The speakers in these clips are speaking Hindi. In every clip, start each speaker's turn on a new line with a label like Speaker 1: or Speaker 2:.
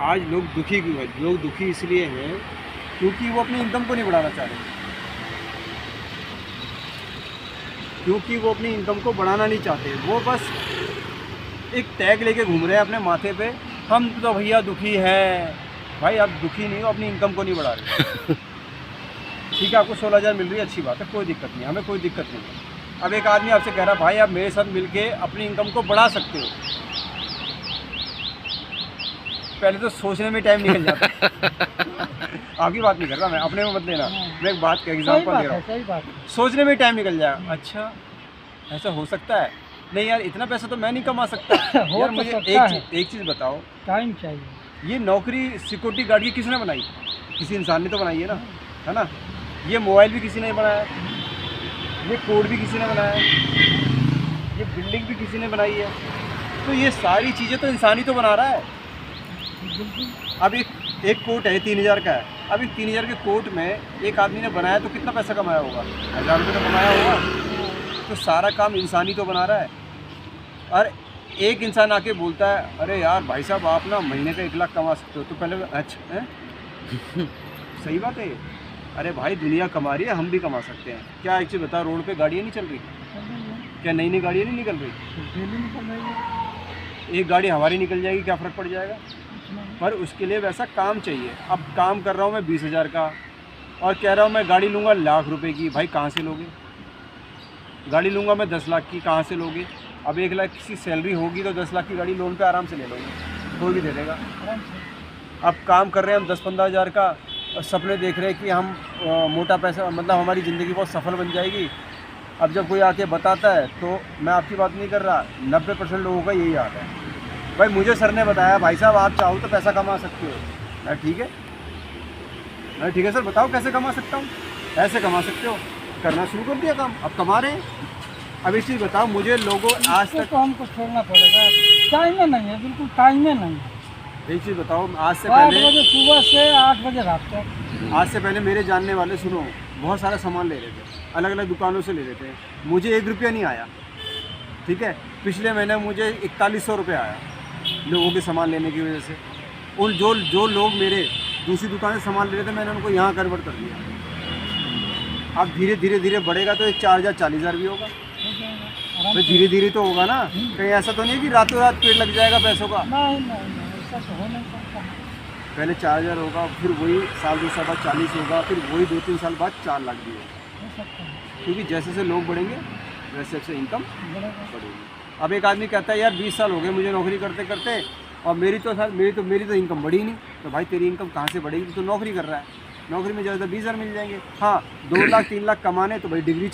Speaker 1: आज लोग दुखी इसलिए हैं क्योंकि वो अपनी इनकम को नहीं बढ़ाना चाह रहे, क्योंकि वो अपनी इनकम को बढ़ाना नहीं चाहते। वो बस एक टैग लेके घूम रहे हैं अपने माथे पे, हम तो भैया दुखी हैं। भाई आप दुखी नहीं हो, अपनी इनकम को नहीं बढ़ा रहे। ठीक है, आपको 16,000 मिल रही है, अच्छी बात है, कोई दिक्कत नहीं, हमें कोई दिक्कत नहीं है। अब एक आदमी आपसे कह रहा है भाई आप मेरे साथ मिलके अपनी इनकम को बढ़ा सकते हो, पहले तो सोचने में टाइम निकल जाता है। आपकी बात नहीं कर रहा मैं, अपने में मत लेना, मैं एक बात का एग्जांपल दे रहा हूँ।
Speaker 2: सही बात है।
Speaker 1: सोचने में टाइम निकल जाएगा, अच्छा ऐसा हो सकता है, नहीं यार इतना पैसा तो मैं नहीं कमा सकता।
Speaker 2: हो
Speaker 1: यार
Speaker 2: तो
Speaker 1: मुझे
Speaker 2: सकता
Speaker 1: एक चीज़ बताओ,
Speaker 2: टाइम चाहिए।
Speaker 1: ये नौकरी सिक्योरिटी गार्ड की किसने बनाई? किसी इंसान ने तो बनाई है ना, है ना। ये मोबाइल भी किसी ने बनाया, ये कोड भी किसी ने बनाया, ये बिल्डिंग भी किसी ने बनाई है। तो ये सारी चीज़ें तो इंसान ही तो बना रहा है। अब एक कोट है 3,000 का है, अब इस 3,000 के कोट में एक आदमी ने बनाया तो कितना पैसा कमाया होगा? 1,000 रुपये तो कमाया होगा। तो सारा काम इंसान ही तो बना रहा है। और एक इंसान आके बोलता है अरे यार भाई साहब आप ना महीने का 1 लाख कमा सकते हो, तो पहले अच्छा है सही बात है। अरे भाई दुनिया कमा रही है, हम भी कमा सकते हैं। क्या एक चीज़ बता, रोड पे गाड़ियाँ नहीं चल रही? क्या नई नई गाड़ियाँ नहीं निकल रही?
Speaker 2: डेली निकल रही है।
Speaker 1: एक गाड़ी हमारी निकल जाएगी, क्या फ़र्क पड़ जाएगा? पर उसके लिए वैसा काम चाहिए। अब काम कर रहा हूँ मैं 20,000 का और कह रहा हूँ मैं गाड़ी लूँगा लाख रुपए की, भाई कहाँ से लोगे? गाड़ी लूँगा मैं 10 लाख की, कहाँ से लोगे? अब 1 लाख की सैलरी होगी तो 10 लाख की गाड़ी लोन पे आराम से ले लोगे, कोई भी दे देगा। अब काम कर रहे हैं हम 10-15 हज़ार का और सपने देख रहे हैं कि हम मोटा पैसा, मतलब हमारी ज़िंदगी बहुत सफल बन जाएगी। अब जब कोई आके बताता है तो मैं आपकी बात नहीं कर रहा, 90% लोगों का यही हाल है। भाई मुझे सर ने बताया भाई साहब आप चाहो तो पैसा कमा सकते हो। मैं ठीक है सर, बताओ कैसे कमा सकता हूँ? ऐसे कमा सकते हो, करना शुरू कर दिया काम, अब कमा रहे हैं। अब इस चीज़ बताओ मुझे लोगों आज तक
Speaker 2: तो हमको छोड़ना पड़ेगा, टाइम में नहीं है, बिल्कुल टाइम में नहीं है।
Speaker 1: एक चीज़ बताओ, आज से
Speaker 2: 8
Speaker 1: पहले
Speaker 2: बजे सुबह से 8 बजे रात तक।
Speaker 1: आज से पहले मेरे जानने वाले सुनो बहुत सारा सामान ले रहे थे, अलग अलग दुकानों से ले रहे थे, मुझे 1 रुपया नहीं आया। ठीक है, पिछले महीने मुझे 4100 रुपये आया लोगों के सामान लेने की वजह से। उन जो लोग मेरे दूसरी दुकान से सामान ले रहे थे मैंने उनको यहाँ कन्वर्ट कर दिया। अब धीरे बढ़ेगा तो 4,000 40,000 भी होगा। भाई धीरे तो होगा ना, कहीं ऐसा तो नहीं है कि रातों रात पेड़ लग जाएगा पैसों का।
Speaker 2: नहीं ऐसा तो हो नहीं सकता।
Speaker 1: पहले 4,000 होगा, फिर वही साल 2 साल बाद 40 होगा, फिर वही 2-3 साल बाद 4 लाख भी होगा।
Speaker 2: हो सकता है,
Speaker 1: क्योंकि जैसे जैसे लोग बढ़ेंगे वैसे वैसे इनकम
Speaker 2: बढ़ेगा।
Speaker 1: बढ़ेगी। अब एक आदमी कहता है यार 20 साल हो गए मुझे नौकरी करते करते और मेरी तो इनकम बढ़ी नहीं। तो भाई तेरी इनकम कहाँ से बढ़ेगी? तो नौकरी कर रहा है, नौकरी में ज़्यादा 20,000 मिल जाएंगे। हाँ 2 लाख 3 लाख कमाने तो भाई डिग्री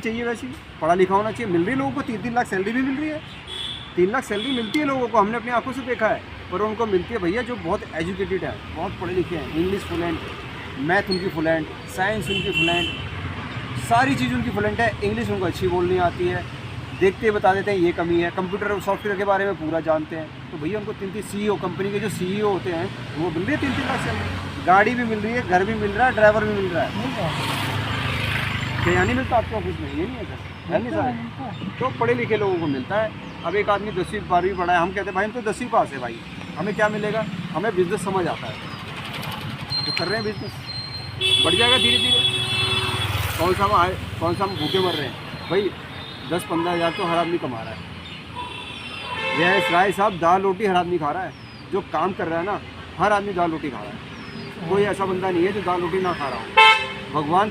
Speaker 1: चाहिए वैसी, पढ़ा लिखा होना चाहिए। मिल रही है लोगों को 3-3 लाख सैलरी भी मिल रही है, 3 लाख सैलरी मिलती है लोगों को, हमने अपनी आंखों से देखा है। पर उनको मिलती है भैया जो बहुत एजुकेटेड है, बहुत पढ़े लिखे हैं, इंग्लिश फ्लुएंट, मैथ उनकी फ्लुएंट, साइंस उनकी फ्लुएंट, सारी चीज़ उनकी फ्लुएंट है। इंग्लिश उनको अच्छी बोलनी आती है, देखते ही बता देते हैं ये कमी है। कंप्यूटर और सॉफ्टवेयर के बारे में पूरा जानते हैं। तो भैया उनको 3-3 CEO कंपनी के जो CEO होते हैं वो मिल रही है 3-3 लाख सैलरी, गाड़ी भी मिल रही है, घर भी मिल रहा है, ड्राइवर भी मिल रहा है। क्या नहीं मिलता आपको ऑफिस में? ये नहीं है सर, है नहीं सर। तो पढ़े लिखे लोगों को मिलता है। अब एक आदमी 10वीं 12वीं पढ़ा है, हम कहते हैं भाई हम तो 10वीं पास है भाई, हमें क्या मिलेगा? हमें बिजनेस समझ आता है तो कर रहे हैं बिजनेस, बढ़ जाएगा धीरे। कौन सा हम भूखे मर रहे हैं? भाई 10-15 हज़ार तो हर आदमी कमा रहा है। यह राय साहब दाल रोटी हर आदमी खा रहा है, जो काम कर रहा है ना हर आदमी दाल रोटी खा रहा है। कोई ऐसा बंदा नहीं है जो दाल रोटी ना खा रहा हो। भगवान